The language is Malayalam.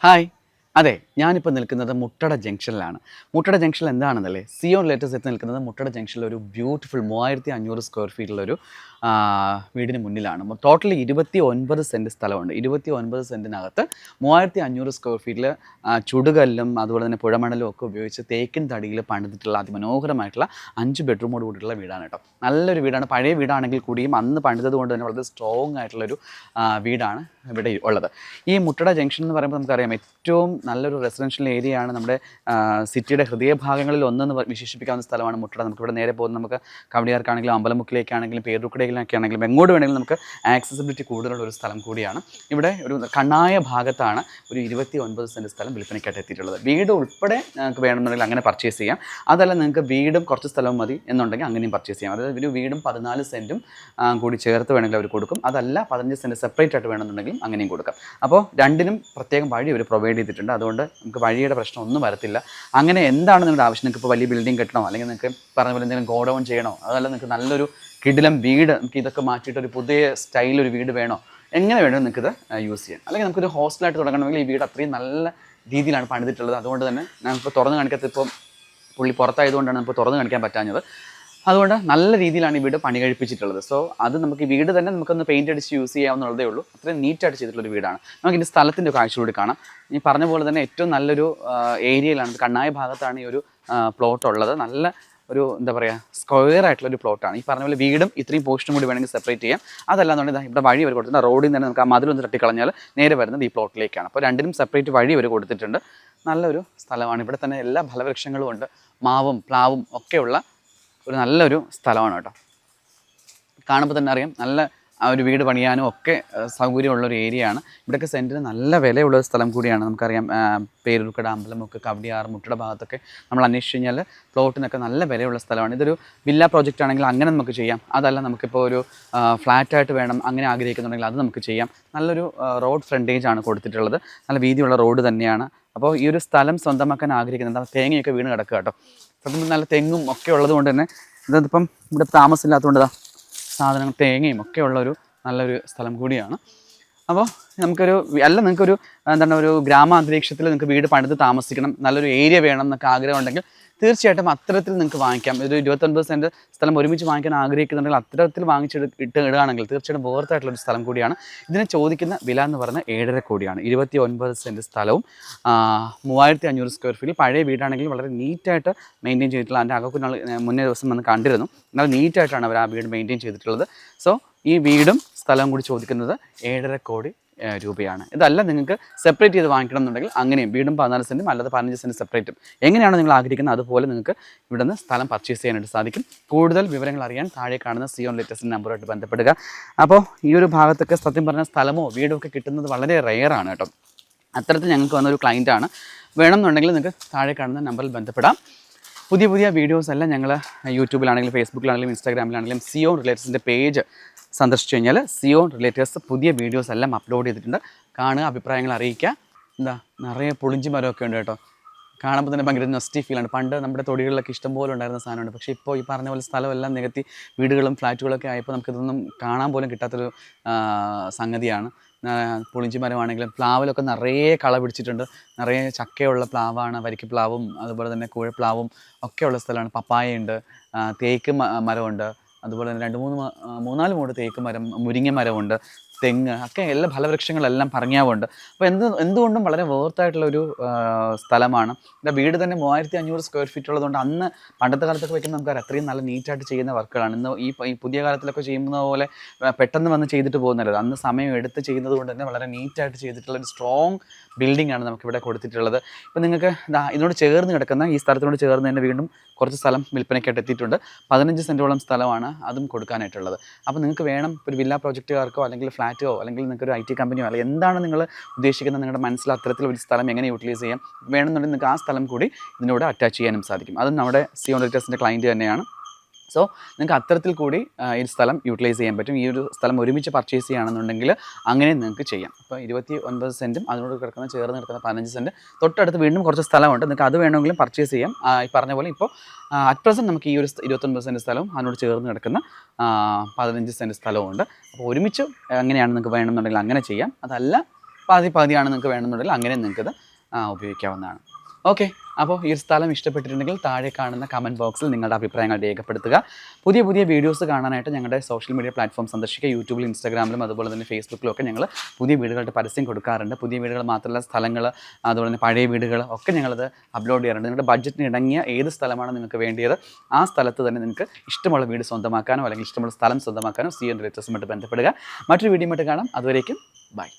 ഹായ്. അതെ, ഞാനിപ്പോൾ നിൽക്കുന്നത് മുട്ടട ജംഗ്ഷനിലാണ്. മുട്ടട ജംഗ്ഷനിൽ എന്താണെന്നല്ലേ, സിയോൺ ലേറ്റസ്റ്റ് എത്തി നിൽക്കുന്നത് മുട്ടട ജംഗ്ഷനിൽ ഒരു ബ്യൂട്ടിഫുൾ 3500 സ്ക്വയർ ഫീറ്റുള്ളൊരു വീടിന് മുന്നിലാണ്. ടോട്ടൽ 29 സെൻറ്റ് സ്ഥലമുണ്ട്. 29 സെൻറ്റിനകത്ത് 3500 സ്ക്വയർ ഫീറ്റിൽ ചുടുകല്ലും അതുപോലെ തന്നെ പുഴമണലും ഒക്കെ ഉപയോഗിച്ച് തേക്കിൻ തടിയിൽ പണിതിട്ടുള്ള അതിമനോഹരമായിട്ടുള്ള 5 ബെഡ്റൂമോട് കൂടിയുള്ള വീടാണ് കേട്ടോ. നല്ലൊരു വീടാണ്. പഴയ വീടാണെങ്കിൽ കൂടിയും അന്ന് പണിതത് കൊണ്ട് തന്നെ വളരെ സ്ട്രോങ് ആയിട്ടുള്ളൊരു വീടാണ് ഇവിടെ ഉള്ളത്. ഈ മുട്ടട ജംഗ്ഷൻ എന്ന് പറയുമ്പോൾ നമുക്കറിയാം ഏറ്റവും നല്ലൊരു റെസിഡൻഷ്യൽ ഏരിയ ആണ്. നമ്മുടെ സിറ്റിയുടെ ഹൃദയഭാഗങ്ങളിൽ ഒന്നെന്ന് വിശേഷിപ്പിക്കാവുന്ന സ്ഥലമാണ് മുട്ടട. നമുക്കിവിടെ നേരെ പോകുന്ന നമുക്ക് കവടിയാർക്കാണെങ്കിലും അമ്പലമുക്കിലേക്കാണെങ്കിലും പേരൂർക്കടയിലൊക്കെ ആണെങ്കിലും എങ്ങോട്ട് വേണമെങ്കിലും നമുക്ക് ആക്സസിബിലിറ്റി കൂടുതലുള്ള ഒരു സ്ഥലം കൂടിയാണ്. ഇവിടെ ഒരു കണ്ണായ ഭാഗത്താണ് ഒരു 29 സെൻറ്റ് സ്ഥലം വിൽപ്പനയ്ക്കായിട്ട് എത്തിയിട്ടുള്ളത്. വീട് ഉൾപ്പെടെ നിങ്ങൾക്ക് വേണമെന്നുണ്ടെങ്കിൽ അങ്ങനെ പർച്ചേസ് ചെയ്യാം. അതല്ല നിങ്ങൾക്ക് വീടും കുറച്ച് സ്ഥലവും മതി എന്നുണ്ടെങ്കിൽ അങ്ങനെയും പർച്ചേസ് ചെയ്യാം. അതായത് ഒരു വീടും 14 സെൻറ്റും കൂടി ചേർത്ത് വേണമെങ്കിൽ അവർ കൊടുക്കും. അതല്ല 15 സെൻറ്റ് സെപ്പറേറ്റ് ആയിട്ട് വേണമെന്നുണ്ടെങ്കിൽ അങ്ങനെയും കൊടുക്കാം. അപ്പോൾ രണ്ടിനും പ്രത്യേകം വഴി അവർ പ്രൊവൈഡ് ചെയ്തിട്ടുണ്ട്. അതുകൊണ്ട് നമുക്ക് വഴിയുടെ പ്രശ്നം ഒന്നും വരത്തില്ല. അങ്ങനെ എന്താണ് നിങ്ങളുടെ ആവശ്യം? നിങ്ങൾക്ക് ഇപ്പോൾ വലിയ ബിൽഡിംഗ് കെട്ടണോ, അല്ലെങ്കിൽ നിങ്ങൾക്ക് പറഞ്ഞ പോലെ എന്തെങ്കിലും ഗോഡൗൺ ചെയ്യണോ, അതല്ല നിങ്ങൾക്ക് നല്ലൊരു കിടിലം വീട്, നമുക്ക് ഇതൊക്കെ മാറ്റിയിട്ട് ഒരു പുതിയ സ്റ്റൈൽ ഒരു വീട് വേണോ, എങ്ങനെ വേണോ നിങ്ങൾക്കിത് യൂസ് ചെയ്യാം. അല്ലെങ്കിൽ നമുക്കൊരു ഹോസ്റ്റലായിട്ട് തുടങ്ങണമെങ്കിൽ ഈ വീട് അത്രയും നല്ല രീതിയിലാണ് പണിതിട്ടുള്ളത്. അതുകൊണ്ട് തന്നെ ഞാനിപ്പോൾ തുറന്ന് കാണിക്കാത്ത, ഇപ്പോൾ പുള്ളി പുറത്തായതുകൊണ്ടാണ് നമുക്ക് തുറന്ന് കാണിക്കാൻ പറ്റാഞ്ഞത്. അതുകൊണ്ട് നല്ല രീതിയിലാണ് ഈ വീട് പണി കഴിപ്പിച്ചിട്ടുള്ളത്. സോ അത് നമുക്ക് ഈ വീട് തന്നെ നമുക്കൊന്ന് പെയിൻ്റ് അടിച്ച് യൂസ് ചെയ്യാവുന്നതേ ഉള്ളൂ. അത്രയും നീറ്റായിട്ട് ചെയ്തിട്ടുള്ളൊരു വീടാണ്. നമുക്കിൻ്റെ സ്ഥലത്തിൻ്റെ കാഴ്ച കൂടി കാണാം. ഈ പറഞ്ഞ പോലെ തന്നെ ഏറ്റവും നല്ലൊരു ഏരിയയിലാണ്, കണ്ണായ ഭാഗത്താണ് ഈ ഒരു പ്ലോട്ട് ഉള്ളത്. നല്ല ഒരു എന്താ പറയുക, സ്ക്വയർ ആയിട്ടുള്ളൊരു പ്ലോട്ടാണ്. ഈ പറഞ്ഞ പോലെ വീടും ഇത്രയും പോസ്റ്റും കൂടി വേണമെങ്കിൽ സെപ്പറേറ്റ് ചെയ്യാം. അതല്ലാന്നുണ്ടെങ്കിൽ ഇവിടെ വഴി അവർ കൊടുത്തിട്ടുണ്ട്. റോഡിൽ നിന്ന് തന്നെ നമുക്ക് ആ മതിലൊന്ന് തട്ടിക്കളഞ്ഞാൽ നേരെ വരുന്നത് ഈ പ്ലോട്ടിലേക്കാണ്. അപ്പോൾ രണ്ടിനും സെപ്പറേറ്റ് വഴി അവർ കൊടുത്തിട്ടുണ്ട്. നല്ലൊരു സ്ഥലമാണ്. ഇവിടെ തന്നെ എല്ലാ ഫലവൃക്ഷങ്ങളും ഉണ്ട്. മാവും പ്ലാവും ഒക്കെയുള്ള ഒരു നല്ലൊരു സ്ഥലമാണ് കേട്ടോ. കാണുമ്പോൾ തന്നെ അറിയാം, നല്ല ഒരു വീട് പണിയാനും ഒക്കെ സൗകര്യമുള്ളൊരു ഏരിയ ആണ്. ഇവിടെയൊക്കെ സെൻറ്റിന് നല്ല വിലയുള്ള ഒരു സ്ഥലം കൂടിയാണ്. നമുക്കറിയാം പേരൂർക്കട, അമ്പലമുക്ക്, കവടിയാർ, മുട്ടട ഭാഗത്തൊക്കെ നമ്മൾ അന്വേഷിച്ച് കഴിഞ്ഞാൽ പ്ലോട്ടിനൊക്കെ നല്ല വിലയുള്ള സ്ഥലമാണ്. ഇതൊരു വില്ല പ്രോജക്റ്റ് ആണെങ്കിൽ അങ്ങനെ നമുക്ക് ചെയ്യാം. അതല്ല നമുക്കിപ്പോൾ ഒരു ഫ്ലാറ്റായിട്ട് വേണം അങ്ങനെ ആഗ്രഹിക്കുന്നുണ്ടെങ്കിൽ അത് നമുക്ക് ചെയ്യാം. നല്ലൊരു റോഡ് ഫ്രണ്ടേജ് ആണ് കൊടുത്തിട്ടുള്ളത്. നല്ല വീതിയുള്ള റോഡ് തന്നെയാണ്. അപ്പോൾ ഈ ഒരു സ്ഥലം സ്വന്തമാക്കാൻ ആഗ്രഹിക്കുന്നുണ്ട്. തേങ്ങയൊക്കെ വീണ് കിടക്കുക കേട്ടോ. സത്യം നല്ല തെങ്ങും ഒക്കെ ഉള്ളത് കൊണ്ട് തന്നെ ഇതിപ്പം ഇവിടെ താമസമില്ലാത്തതുകൊണ്ട് സാധനങ്ങൾ തേങ്ങയും ഒക്കെ ഉള്ളൊരു നല്ലൊരു സ്ഥലം കൂടിയാണ്. അപ്പോൾ നമുക്കൊരു നിങ്ങൾക്കൊരു എന്താണ് ഒരു ഗ്രാമാന്തരീക്ഷത്തിൽ നിങ്ങൾക്ക് വീട് പണിത് താമസിക്കണം, നല്ലൊരു ഏരിയ വേണം എന്നൊക്കെ ആഗ്രഹം ഉണ്ടെങ്കിൽ തീർച്ചയായിട്ടും അത്തരത്തിൽ നിങ്ങൾക്ക് വാങ്ങിക്കാം. ഒരു 29 സെൻറ്റ് സ്ഥലം ഒരുമിച്ച് വാങ്ങിക്കാൻ ആഗ്രഹിക്കുന്നുണ്ടെങ്കിൽ അത്തരത്തിൽ ഇടുകയാണെങ്കിൽ തീർച്ചയായിട്ടും വേർത്തായിട്ടുള്ളൊരു സ്ഥലം കൂടിയാണ്. ഇതിനെ ചോദിക്കുന്ന വില എന്ന് പറഞ്ഞാൽ 7.5 കോടിയാണ്. 29 സെൻറ്റ് സ്ഥലവും 3500 സ്ക്വയർ ഫീറ്റിൽ പഴയ വീടാണെങ്കിൽ വളരെ നീറ്റായിട്ട് മെയിൻറ്റെയിൻ ചെയ്തിട്ടുള്ള, അതിൻ്റെ അകത്ത് മുന്നേ ദിവസം വന്ന് കണ്ടിരുന്നു. എന്നാൽ നീറ്റായിട്ടാണ് അവർ ആ വീട് മെയിൻറ്റെയിൻ ചെയ്തിട്ടുള്ളത്. സോ ഈ വീടും സ്ഥലവും കൂടി ചോദിക്കുന്നത് 7.5 കോടി രൂപയാണ്. ഇതല്ല നിങ്ങൾക്ക് സെപ്പറേറ്റ് ചെയ്ത് വാങ്ങിക്കണം എന്നുണ്ടെങ്കിൽ അങ്ങനെയും വീടും 14 സെൻറ്റും അല്ലാതെ 15 സെൻറ്റ് സെപ്പറേറ്റും എങ്ങനെയാണ് നിങ്ങൾ ആഗ്രഹിക്കുന്നത് അതുപോലെ നിങ്ങൾക്ക് ഇവിടെ നിന്ന് സ്ഥലം പർച്ചേസ് ചെയ്യാനായിട്ട് സാധിക്കും. കൂടുതൽ വിവരങ്ങൾ അറിയാൻ താഴെ കാണുന്ന സിയോൺ ലേറ്റസ്റ്റ് നമ്പറുമായിട്ട് ബന്ധപ്പെടുക. അപ്പോൾ ഈ ഒരു ഭാഗത്തൊക്കെ സത്യം പറഞ്ഞാൽ സ്ഥലമോ വീടോ ഒക്കെ കിട്ടുന്നത് വളരെ റെയറാണ് കേട്ടോ. അത്തരത്തിൽ ഞങ്ങൾക്ക് വന്നൊരു ക്ലയൻറ്റാണ്. വേണമെന്നുണ്ടെങ്കിൽ നിങ്ങൾക്ക് താഴെ കാണുന്ന നമ്പറിൽ ബന്ധപ്പെടാം. പുതിയ പുതിയ വീഡിയോസ് എല്ലാം ഞങ്ങൾ യൂട്യൂബിലാണെങ്കിലും ഫേസ്ബുക്കിലാണെങ്കിലും ഇൻസ്റ്റാഗ്രാമിലാണെങ്കിലും സിയോൺ റിലേറ്റേഴ്സിൻ്റെ പേജ് സന്ദർശിച്ചു കഴിഞ്ഞാൽ സിയോൺ റിലേറ്റേഴ്സ് പുതിയ വീഡിയോസ് എല്ലാം അപ്ലോഡ് ചെയ്തിട്ടുണ്ട്. കാണുക, അഭിപ്രായങ്ങൾ അറിയിക്കുക. നിറയെ പുളിഞ്ചി മരമൊക്കെ ഉണ്ട് കേട്ടോ. കാണുമ്പോൾ തന്നെ ഭയങ്കര നൊസ്റ്റി ഫീലാണ്. പണ്ട് നമ്മുടെ തൊടികളിലൊക്കെ ഇഷ്ടംപോലെ ഉണ്ടായിരുന്ന സാധനമുണ്ട്. പക്ഷേ ഇപ്പോൾ ഈ പറഞ്ഞ പോലെ സ്ഥലമെല്ലാം നികത്തി വീടുകളും ഫ്ലാറ്റുകളൊക്കെ ആയപ്പോൾ നമുക്കിതൊന്നും കാണാൻ പോലും കിട്ടാത്തൊരു സംഗതിയാണ്. പുളിഞ്ചി മരമാണെങ്കിലും പ്ലാവിലൊക്കെ നിറയെ കള പിടിച്ചിട്ടുണ്ട്. നിറയെ ചക്കയുള്ള പ്ലാവാണ്. വരിക്ക പ്ലാവും അതുപോലെ തന്നെ കൂഴപ്ലാവും ഒക്കെയുള്ള സ്ഥലമാണ്. പപ്പായയുണ്ട്, തേക്ക് മരമുണ്ട്, അതുപോലെ തന്നെ 2-3-4 മൂട് തേക്ക് മരം, മുരിങ്ങ മരമുണ്ട്, തെങ്ങ് ഒക്കെ എല്ലാ ഫലവൃക്ഷങ്ങളെല്ലാം പറഞ്ഞാവുണ്ട്. അപ്പോൾ എന്തുകൊണ്ടും വളരെ വേർത്തായിട്ടുള്ളൊരു സ്ഥലമാണ്. വീട് തന്നെ 3500 സ്ക്വയർ ഫീറ്റ് ഉള്ളതുകൊണ്ട് അന്ന് പണ്ടത്തെ കാലത്തൊക്കെ വയ്ക്കുമ്പോൾ നമുക്ക് അത്രയും നല്ല നീറ്റായിട്ട് ചെയ്യുന്ന വർക്കുകളാണ്. ഇന്ന് ഈ പുതിയ കാലത്തിലൊക്കെ ചെയ്യുന്ന പോലെ പെട്ടെന്ന് വന്ന് ചെയ്തിട്ട് പോകുന്നല്ലോ. അന്ന് സമയം എടുത്ത് ചെയ്യുന്നത് കൊണ്ട് തന്നെ വളരെ നീറ്റായിട്ട് ചെയ്തിട്ടുള്ളൊരു സ്ട്രോങ് ബിൽഡിംഗ് ആണ് നമുക്കിവിടെ കൊടുത്തിട്ടുള്ളത്. ഇപ്പോൾ നിങ്ങൾക്ക് ഇതിനോട് ചേർന്ന് കിടക്കുന്ന ഈ സ്ഥലത്തിനോട് ചേർന്ന് തന്നെ വീണ്ടും കുറച്ച് സ്ഥലം വിൽപ്പനയ്ക്കായിട്ട് എത്തിയിട്ടുണ്ട്. 15 സെൻറ്റോളം സ്ഥലമാണ് അതും കൊടുക്കാനായിട്ടുള്ളത്. അപ്പോൾ നിങ്ങൾക്ക് വേണം ഒരു വില്ല പ്രോജക്റ്റുകാർക്കോ അല്ലെങ്കിൽ ഫ്ലാറ്റോ അല്ലെങ്കിൽ നിങ്ങൾക്ക് ഒരു IT കമ്പനിയോ അല്ലെങ്കിൽ എന്താണ് നിങ്ങൾ ഉദ്ദേശിക്കുന്നത്, നിങ്ങളുടെ മനസ്സിൽ അത്തരത്തിൽ ഒരു സ്ഥലം എങ്ങനെ യൂട്ടിലൈസ് ചെയ്യാം വേണമെന്നുണ്ടെങ്കിൽ നിങ്ങൾക്ക് ആ സ്ഥലം കൂടി ഇതിനോട് അറ്റാച്ച് ചെയ്യാനും സാധിക്കും. അതും നമ്മുടെ സിയോൺ റിലേറ്റേഴ്സിൻ്റെ ക്ലയൻറ്റ് തന്നെയാണ്. സോ നിങ്ങൾക്ക് അത്തരത്തിൽ കൂടി ഈ സ്ഥലം യൂട്ടിലൈസ് ചെയ്യാൻ പറ്റും. ഈ ഒരു സ്ഥലം ഒരുമിച്ച് പർച്ചേസ് ചെയ്യുകയാണെന്നുണ്ടെങ്കിൽ അങ്ങനെ നിങ്ങൾക്ക് ചെയ്യാം. അപ്പോൾ 29 സെൻറ്റും അതിനോട് ചേർന്ന് കിടക്കുന്ന 15 സെൻറ്റ് തൊട്ടടുത്ത് വീണ്ടും കുറച്ച് സ്ഥലമുണ്ട്. നിങ്ങൾക്ക് അത് വേണമെങ്കിലും പർച്ചേസ് ചെയ്യാം. ഈ പറഞ്ഞ പോലെ ഇപ്പോൾ അറ്റ് പ്രസൻറ്റ് നമുക്ക് ഈ ഒരു 29 സെൻറ്റ് സ്ഥലവും അതിനോട് ചേർന്ന് കിടക്കുന്ന 15 സെൻറ്റ് സ്ഥലവും ഉണ്ട്. അപ്പോൾ ഒരുമിച്ച് എങ്ങനെയാണ് നിങ്ങൾക്ക് വേണമെന്നുണ്ടെങ്കിൽ അങ്ങനെ ചെയ്യാം. അതല്ല പാതി പാതിയാണ് നിങ്ങൾക്ക് വേണമെന്നുണ്ടെങ്കിൽ അങ്ങനെ നിങ്ങൾക്കത് ഉപയോഗിക്കാവുന്നതാണ്. ഓക്കെ, അപ്പോൾ ഈ ഒരു സ്ഥലം ഇഷ്ടപ്പെട്ടിട്ടുണ്ടെങ്കിൽ താഴെ കാണുന്ന കമൻറ്റ് ബോക്സിൽ നിങ്ങളുടെ അഭിപ്രായങ്ങൾ രേഖപ്പെടുത്തുക. പുതിയ പുതിയ വീഡിയോസ് കാണാനായിട്ട് ഞങ്ങളുടെ സോഷ്യൽ മീഡിയ പ്ലാറ്റ്ഫോം സന്ദർശിക്കുക. യൂട്യൂബിലും ഇൻസ്റ്റാഗ്രാമിലും അതുപോലെ തന്നെ ഫേസ്ബുക്കിലും ഒക്കെ ഞങ്ങൾ പുതിയ വീടുകളുടെ പരസ്യം കൊടുക്കാറുണ്ട്. പുതിയ വീടുകൾ മാത്രമല്ല, സ്ഥലങ്ങൾ, അതുപോലെ തന്നെ പഴയ വീടുകൾ ഒക്കെ ഞങ്ങളത് അപ്ലോഡ് ചെയ്യാറുണ്ട്. നിങ്ങളുടെ ബഡ്ജറ്റിന് ഇണങ്ങിയ ഏത് സ്ഥലമാണ് നിങ്ങൾക്ക് വേണ്ടിയത് ആ സ്ഥലത്ത് തന്നെ നിങ്ങൾക്ക് ഇഷ്ടമുള്ള വീട് സ്വന്തമാക്കാനോ അല്ലെങ്കിൽ ഇഷ്ടമുള്ള സ്ഥലം സ്വന്തമാക്കാനോ സിയോൺ റിയൽറ്റേഴ്സുമായിട്ട് ബന്ധപ്പെടുക. മറ്റൊരു വീഡിയോ ആയിട്ട് കാണാം. അതുവരേക്കും ബൈ.